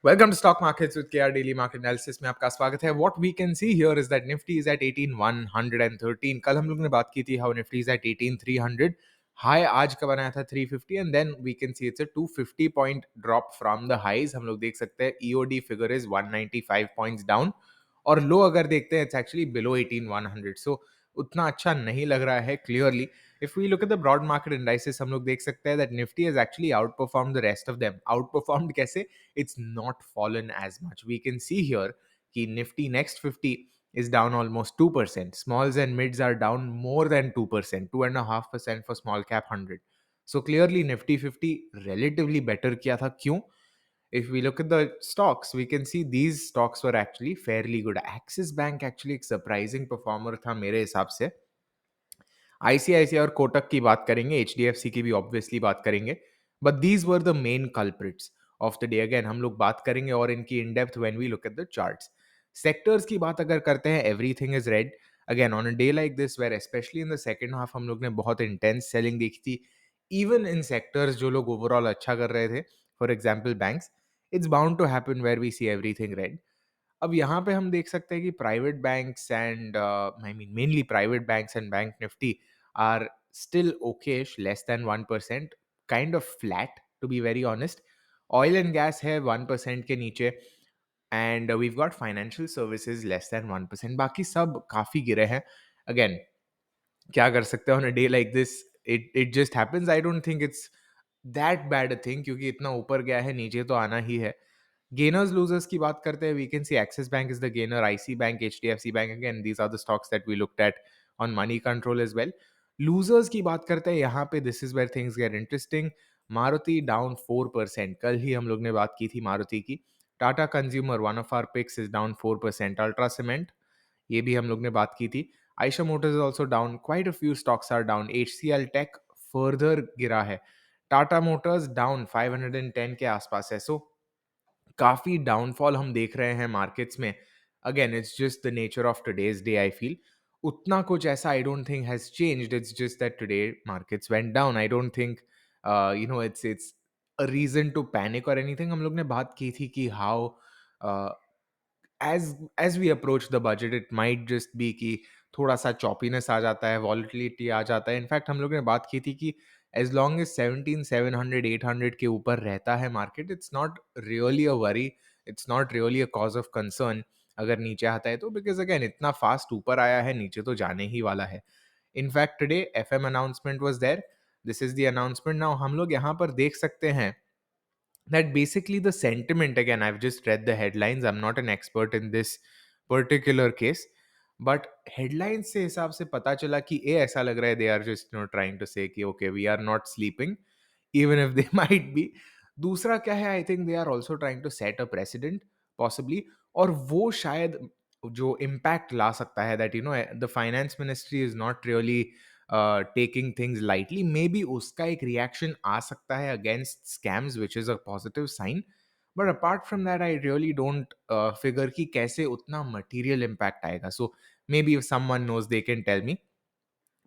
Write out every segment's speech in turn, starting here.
Welcome to Stock Markets with KR Daily Market Analysis में आपका स्वागत है. What we can see here is that Nifty is at 18,113. कल हम लोग ने बात की थी how Nifty is at 18,300. High आज का बनाया था 350 and then we can see it's a 250 point drop from the highs. हम लोग देख सकते हैं EOD figure is 195 points down और लो अगर देखते हैं it's actually below 18,100. So उतना अच्छा नहीं लग रहा है clearly. If we look at the broad market indices, हम लोग देख सकते हैं that Nifty has actually outperformed the rest of them. Outperformed कैसे? It's not fallen as much. We can see here कि Nifty next 50 is down almost 2%. Smalls and mids are down more than 2%, 2.5% for small cap 100. So clearly Nifty 50 relatively better किया था. क्यों? If we look at the stocks, we can see these stocks were actually fairly good. Axis Bank actually एक surprising performer था मेरे हिसाब से. ICICI और कोटक की बात करेंगे, एचडीएफसी की भी ऑब्वियसली बात करेंगे, but these were the main culprits of the day. Again हम लोग बात करेंगे और इनकी in depth when we look at the charts. Sectors की बात अगर करते हैं, everything is red. Again on a day like this where specially in the second half हम लोग ने बहुत इंटेंस सेलिंग देखी थी, इवन इन सेक्टर्स जो लोग ओवरऑल अच्छा कर रहे थे, for example banks. It's bound to happen where we see everything red. अब यहाँ पे हम देख सकते हैं कि private banks and I mean mainly private banks and bank Nifty are still okayish, less than 1%, kind of flat to be very honest. Oil and gas है 1% के नीचे and we've got financial services less than 1%. बाकी सब काफ़ी गिरे हैं. Again, क्या कर सकते हैं on a day like this? It just happens. I don't think it's that bad a thing क्योंकि इतना ऊपर गया है, नीचे तो आना ही है. गेनर्स लूजर्स की बात करते हैं, we can see Axis bank is the gainer, IC bank, HDFC bank, again these are the stocks that we looked at on Moneycontrol as well. Losers की बात करते हैं, यहाँ पे this is where things get interesting. Maruti down 4%. कल ही हम लोग ने बात की थी मारुति की. Tata consumer, one of our picks, is down 4%. Ultra cement, ये भी हम लोग ने बात की थी. Eicher motors is also down. Quite a few stocks are down. HCL tech further गिरा है. टाटा मोटर्स डाउन 510 के आसपास है. सो काफ़ी डाउनफॉल हम देख रहे हैं मार्केट्स में. Again it's just the nature of today's day. I feel उतना कुछ ऐसा I don't think has changed. It's just that today markets went down. I don't think it's a reason to panic और anything. हम लोग ने बात की थी कि how as we approach the budget it might just be कि थोड़ा सा चॉपीनेस आ जाता है, वॉलिटिलिटी आ जाता है. इनफैक्ट हम लोग ने बात की थी कि एज लॉन्ग एज 17,700 800 के ऊपर रहता है market, it's not really a worry, it's not really a cause of concern अगर नीचे आता है तो, बिकॉज अगेन इतना फास्ट ऊपर आया है, नीचे तो जाने ही वाला है. In fact today FM announcement was there. This is the announcement. Now हम लोग यहाँ पर देख सकते हैं that basically the sentiment, again I've just read the headlines, I'm not an expert in this particular case, but headlines से हिसाब से पता चला कि ये ऐसा लग रहा है they are just trying to say कि okay we are not sleeping even if they might be. दूसरा क्या है, I think they are also trying to set a precedent possibly, और वो शायद जो impact ला सकता है that the finance ministry is not really taking things lightly, maybe उसका एक reaction आ सकता है against scams, which is a positive sign. But apart from that, I really don't figure कि कैसे उतना material impact आएगा. So maybe if someone knows, they can tell me.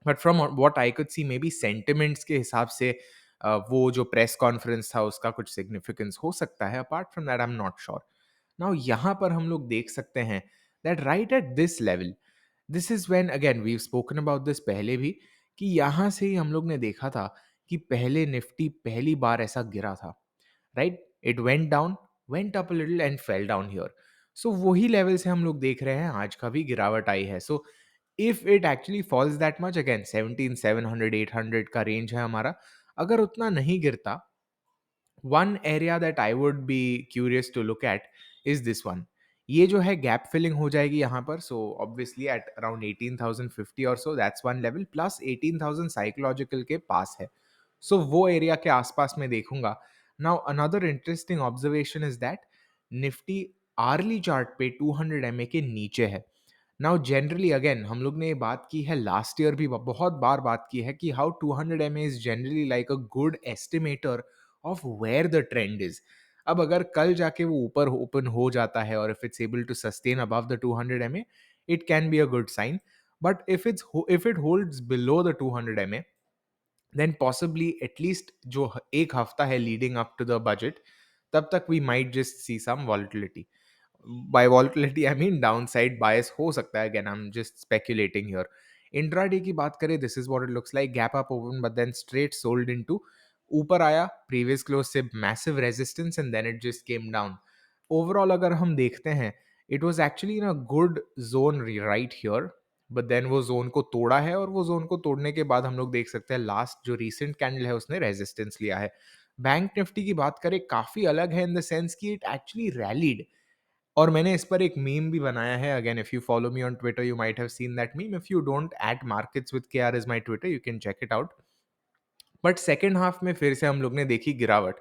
But from what I could see, maybe sentiments के हिसाब से वो जो press conference था उसका कुछ significance हो सकता है. Apart from that, I'm not sure. Now यहाँ पर हम लोग देख सकते हैं that right at this level, this is when again we've spoken about this पहले भी, कि यहाँ से ही हम लोग ने देखा था कि पहले निफ्टी पहली बार ऐसा गिरा था, right. It went down, went up a little and fell down here. So वही लेवल से हम लोग देख रहे हैं आज का भी गिरावट आई है. So if it actually falls that much, again 17,700 800 का रेंज है हमारा, अगर उतना नहीं गिरता, one area that I would be curious to look at is this one. ये जो है गैप फिलिंग हो जाएगी यहाँ पर. सो ऑब्वियसली एट अराउंड 18,050 और so, that's one level, plus 18,000 psychological के पास है. सो वो एरिया के आसपास में देखूंगा. Now another interesting observation is that Nifty early chart पे 200 एमए के नीचे है. नाउ जनरली अगेन हम लोग ने ये बात की है, लास्ट ईयर भी बहुत बार बात की है कि how 200 MA is generally like a good estimator of where the trend is. अब अगर कल जाके वो ऊपर ओपन हो जाता है और if it's able to sustain above the 200 MA, it can be a good sign. But if it holds below the 200 MA, then possibly at least जो एक हफ्ता है leading up to the budget, तब तक we might just see some volatility. By volatility I mean downside bias हो सकता है. Again I am just speculating here. Intraday की बात करें, this is what it looks like. Gap up open but then straight sold into. ऊपर आया, previous close से massive resistance and then it just came down. Overall अगर हम देखते हैं, it was actually in a good zone right here, but then वो zone को तोड़ा है, और वो जोन को तोड़ने के बाद हम लोग देख सकते हैं लास्ट जो रीसेंट कैंडल है उसने रेजिस्टेंस लिया है. बैंक निफ्टी की बात करें, काफी अलग है इन द सेंस कि इट एक्चुअली रैलीड. और मैंने इस पर एक मीम भी बनाया है. Again if you follow me on Twitter you might have seen that meme. If you don't at markets with KR is my Twitter, you can check it out. But second half में फिर से हम लोग ने देखी गिरावट.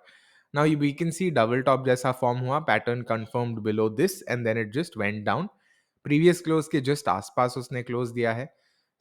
Now we can see double top जैसा form हुआ, pattern confirmed below this and then it just went down. Previous close के जस्ट आसपास उसने क्लोज दिया है.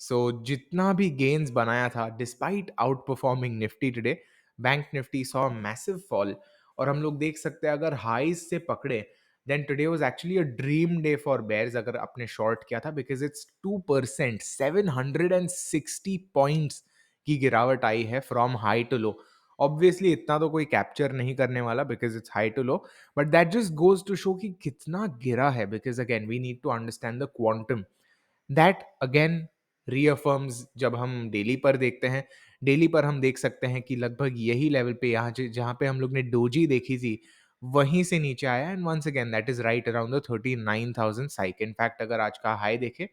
सो जितना भी गेन्स बनाया था, despite out performing Nifty today, bank Nifty saw massive fall. और हम लोग देख सकते हैं, अगर हाईज से पकड़े, then today was actually a dream day for bears अगर आपने शॉर्ट किया था, बिकॉज इट्स 2%, 760 पॉइंट्स की गिरावट आई है from high to low. Obviously इतना तो कोई कैप्चर नहीं करने वाला because it's high to low, but that just goes to show कि कितना गिरा है. Because again we need to understand the quantum. That again reaffirms, जब हम डेली पर देखते हैं, डेली पर हम देख सकते हैं कि लगभग यही लेवल पे, यहाँ जहाँ पे हम लोग ने डोजी देखी थी, वहीं से नीचे आया. And once again that is right around the 39,000 psych. In fact अगर आज का हाई देखे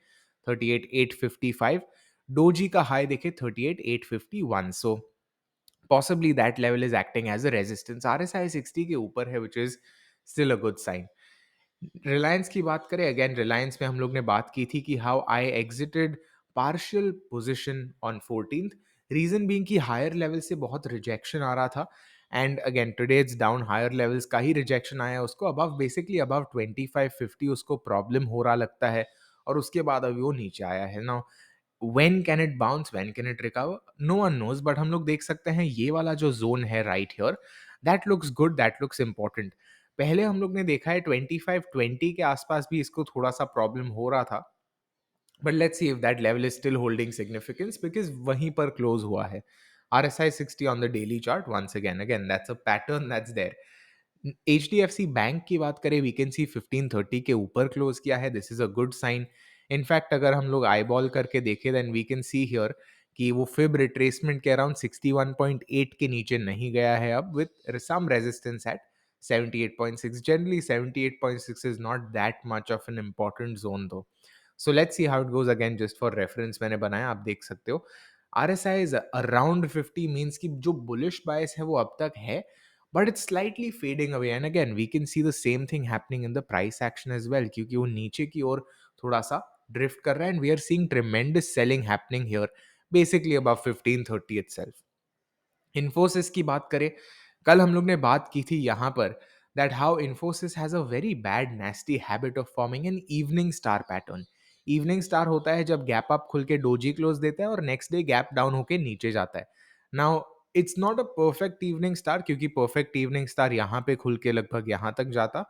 38,855, डोजी का हाई देखे 38,851. सो possibly that level is acting as a resistance. RSI 60 के ऊपर है, which is still a good sign. Reliance की बात करें, अगेन रिलायंस में हम लोग ने बात की थी कि how I exited partial position on 14th. Reason being कि हायर लेवल से बहुत रिजेक्शन आ रहा था. And again today it's down, higher levels का ही रिजेक्शन आया उसको. अबव बेसिकली अबव 2550 उसको प्रॉब्लम हो रहा लगता है, और उसके बाद अभी वो नीचे आया है. Now when can it bounce, when can it recover, no one knows. but हम लोग देख सकते हैं ये वाला जो जोन है right here, that looks good, that looks important. पहले हम लोग ने देखा है 2520 के आसपास भी इसको थोड़ा सा प्रॉब्लम हो रहा था, but let's see if that level is still holding significance because वहीं पर क्लोज हुआ है. RSI 60 on the daily chart, once again that's a pattern that's there. HDFC bank की बात करें, वी कैन सी 1530 के ऊपर क्लोज किया है. This is a good sign. In fact अगर हम लोग आई बॉल करके देखें, then we can see here कि वो फिब रिट्रेसमेंट के अराउंड 61.8 के नीचे नहीं गया है अब, with some resistance at 78.6. Generally 78.6 is not that much of an important zone though. So let's see how it goes. Again just for reference मैंने बनाया, आप देख सकते हो. RSI इज अराउंड 50, मीन्स कि जो बुलिश बायस है वो अब तक है, but it's slightly fading away. And again we can see the same thing happening in the price action as well, क्योंकि वो नीचे की ओर थोड़ा सा ड्रिफ्ट कर रहा है. and we are seeing tremendous selling happening here, basically above 1530 itself. Infosys की बात करें, कल हम लोग ने बात की थी यहाँ पर that how Infosys has a very bad नेस्टी habit of forming an evening star pattern. Evening star होता है जब गैप अप खुल के डोजी क्लोज देता है और नेक्स्ट डे गैप डाउन होके नीचे जाता है. Now it's not a perfect evening star, क्योंकि परफेक्ट इवनिंग स्टार यहाँ पे खुल के लगभग यहाँ तक जाता,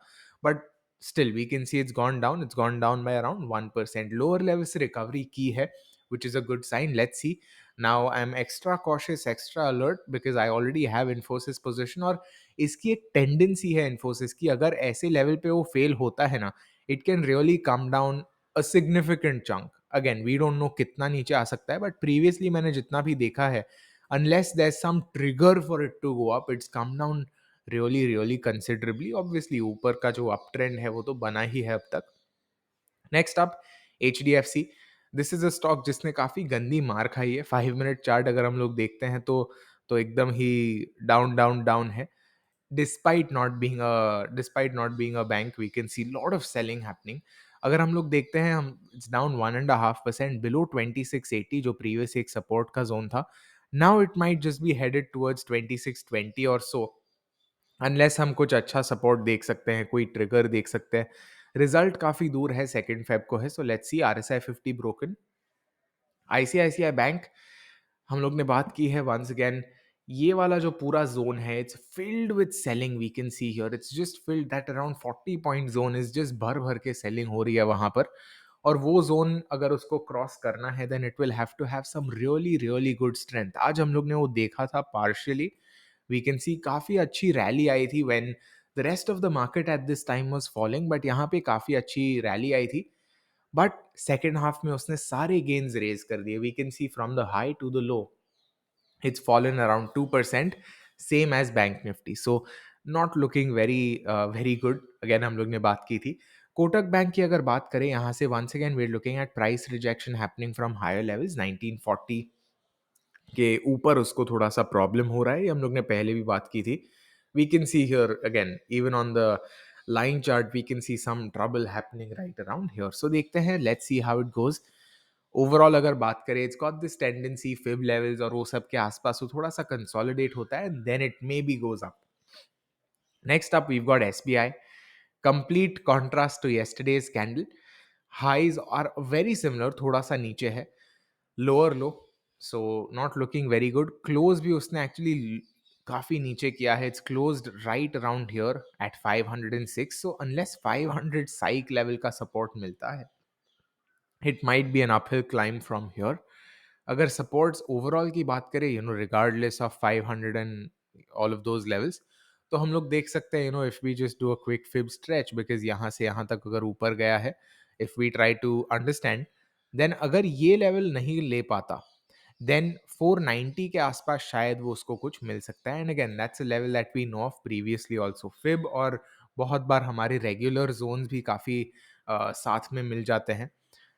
but still we can see it's gone down by around 1%. Lower level से रिकवरी की है, which is a good sign. Let's see. Now I'm extra cautious, extra alert because I already have Infosys position. और इसकी एक tendency है Infosys की, अगर ऐसे लेवल पे वो फेल होता है ना, it can really come down a significant chunk. Again we don't know कितना नीचे आ सकता है, but previously मैंने जितना भी देखा है, unless there's some trigger for it to go up, it's come down really considerably. Obviously ऊपर का जो अप ट्रेंड है वो तो बना ही है अब तक. Next up HDFC. This is a stock जिसने काफी गंदी मार खाई है. 5 मिनट चार्ट अगर हम लोग देखते हैं तो एकदम ही डाउन डाउन डाउन है. Despite not being a bank, we can see lot of selling happening. अगर हम लोग देखते हैं, हम इट्स डाउन 1.5% बिलो 2680, जो प्रीवियस एक सपोर्ट का जोन था. Now it might just be headed towards 2620 और सो, अनलेस हम कुछ अच्छा सपोर्ट देख सकते हैं, कोई ट्रिगर देख सकते हैं. रिजल्ट काफी दूर है, 2 फेब को है. सो let's C. RSI 50 broken. ICICI bank, हम लोग ने बात की है. वंस अगेन ये वाला जो पूरा जोन है, it's filled with selling. We can see here it's just filled that around 40 point zone is just भर भर के सेलिंग हो रही है वहां पर. और वो जोन अगर उसको क्रॉस करना है, then it will have to have some really good strength. आज हम लोग ने वो देखा था पार्शियली. वी कैन सी काफी अच्छी रैली आई थी when the rest of the market at this time was falling, but यहाँ पे काफ़ी अच्छी रैली आई थी. बट सेकेंड हाफ में उसने सारे गेन्स रेज कर दिए. We can see from the high to the low it's fallen around 2%, same as bank nifty. So not looking very good. Again हम लोग ने बात की थी कोटक बैंक की. अगर बात करें यहाँ से, once again we're looking at price rejection happening from higher levels. 1940 के ऊपर उसको थोड़ा सा प्रॉब्लम हो रहा है, ये हम लोग ने पहले भी बात की थी. We can see here again even on the line chart we can see some trouble happening right around here. So देखते हैं, let's see how it goes. Overall अगर बात करें, it's got this tendency fib levels और वो सब के आसपास वो थोड़ा सा कंसोलिडेट होता है, then it may be goes up. Next up we've got SBI. Complete contrast to yesterday's candle. Highs are very similar, थोड़ा सा नीचे है, lower low, so not looking very good. Close भी उसने एक्चुअली काफी नीचे किया है. It's closed right around here at 506. So unless 500 psych level का सपोर्ट मिलता है, it might be an uphill climb from here. अगर सपोर्ट्स ओवरऑल की बात करें, regardless of 500 and all of those levels, तो हम लोग देख सकते हैं, if we just do a quick fib stretch, because यहाँ से यहाँ तक अगर ऊपर गया है, if we try to understand, then अगर ये लेवल नहीं ले पाता, देन 490 के आसपास शायद वो उसको कुछ मिल सकता है. And again that's a level that we know of previously also. Fib और बहुत बार हमारे रेगुलर जोन्स भी काफ़ी साथ में मिल जाते हैं.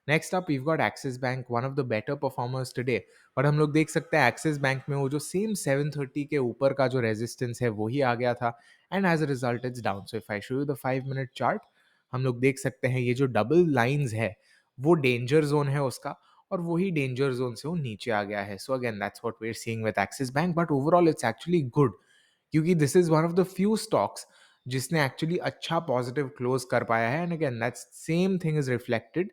Next up we've got axis bank, one of the better performers today. और हम लोग देख सकते हैं एक्सिस बैंक में वो जो सेम 730 के ऊपर का जो रेजिस्टेंस है वही आ गया था, and as a result it's down. So if I show you the 5 minute chart, हम लोग देख सकते हैं ये जो डबल लाइंस है वो डेंजर जोन है उसका, और वही डेंजर जोन से वो नीचे आ गया है. So again that's what we are seeing with Axis Bank. But overall it's actually good, क्योंकि this is one of the few stocks जिसने एक्चुअली अच्छा पॉजिटिव क्लोज कर पाया है. And again that's same thing is reflected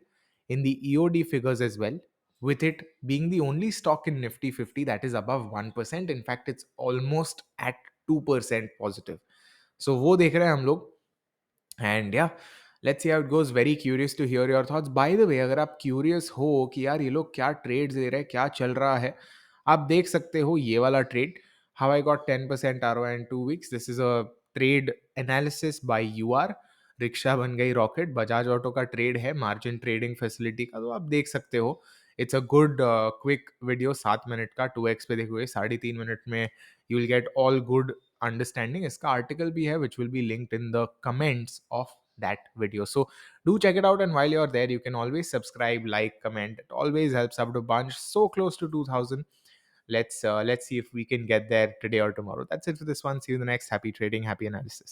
in the EOD figures as well, with it being the only stock in Nifty 50 that is above 1%. In fact, it's almost at 2% positive. So वो देख रहे हैं हम लोग. And या let's see how it goes. Very curious to hear your thoughts. By the way, अगर आप curious हो कि यार ये लोग क्या ट्रेड्स दे रहे हैं, क्या चल रहा है, आप देख सकते हो ये वाला trade, how I got 10% ROI in 2 weeks. This is a trade analysis bye UR. Rickshaw बन गई रॉकेट, बजाज ऑटो का ट्रेड है, मार्जिन ट्रेडिंग फैसिलिटी का. तो आप देख सकते हो, it's a good quick video, 7 minute का, 2x पे देखोगे 3.5 मिनट में you will get all good understanding. इसका आर्टिकल भी है which will be linked in the comments of that video. So do check it out, and while you're there you can always subscribe, like, comment. It always helps out a bunch. So close to 2000. Let's see if we can get there today or tomorrow. That's it for this one. See you in the next. Happy trading, happy analysis.